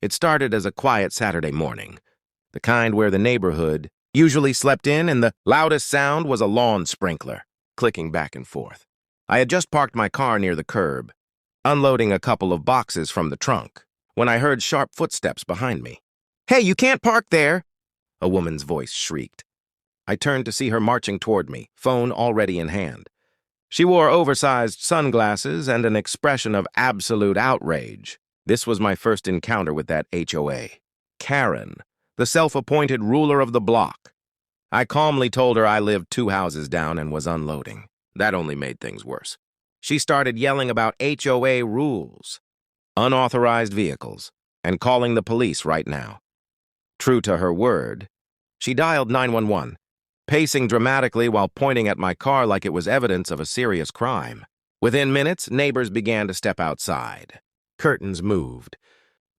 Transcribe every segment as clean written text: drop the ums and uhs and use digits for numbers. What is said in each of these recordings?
It started as a quiet Saturday morning, the kind where the neighborhood usually slept in and the loudest sound was a lawn sprinkler, clicking back and forth. I had just parked my car near the curb, unloading a couple of boxes from the trunk, when I heard sharp footsteps behind me. "Hey, you can't park there!" a woman's voice shrieked. I turned to see her marching toward me, phone already in hand. She wore oversized sunglasses and an expression of absolute outrage. This was my first encounter with that HOA. Karen, the self-appointed ruler of the block. I calmly told her I lived 2 houses down and was unloading. That only made things worse. She started yelling about HOA rules, unauthorized vehicles, and calling the police right now. True to her word, she dialed 911, pacing dramatically while pointing at my car like it was evidence of a serious crime. Within minutes, neighbors began to step outside. Curtains moved.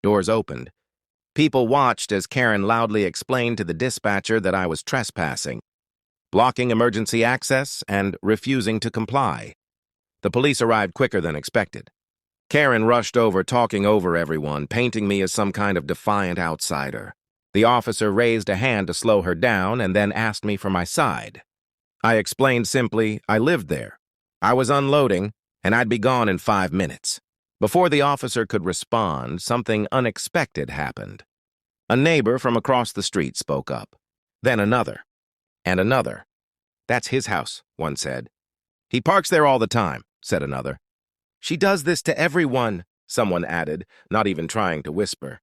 Doors opened. People watched as Karen loudly explained to the dispatcher that I was trespassing, blocking emergency access, and refusing to comply. The police arrived quicker than expected. Karen rushed over, talking over everyone, painting me as some kind of defiant outsider. The officer raised a hand to slow her down and then asked me for my side. I explained simply, I lived there. I was unloading, and I'd be gone in 5 minutes. Before the officer could respond, something unexpected happened. A neighbor from across the street spoke up. Then another. And another. "That's his house," one said. "He parks there all the time," said another. "She does this to everyone," someone added, not even trying to whisper.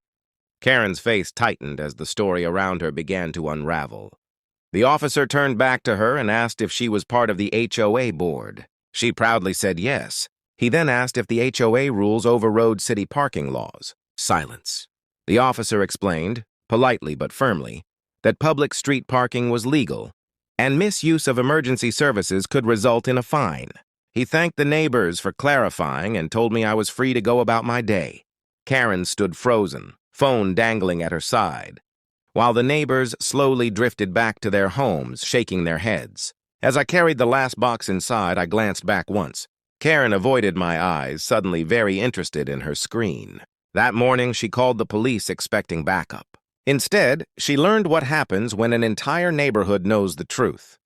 Karen's face tightened as the story around her began to unravel. The officer turned back to her and asked if she was part of the HOA board. She proudly said yes. He then asked if the HOA rules overrode city parking laws. Silence. The officer explained, politely but firmly, that public street parking was legal, and misuse of emergency services could result in a fine. He thanked the neighbors for clarifying and told me I was free to go about my day. Karen stood frozen, phone dangling at her side, while the neighbors slowly drifted back to their homes, shaking their heads. As I carried the last box inside, I glanced back once. Karen avoided my eyes, suddenly very interested in her screen. That morning, she called the police expecting backup. Instead, she learned what happens when an entire neighborhood knows the truth.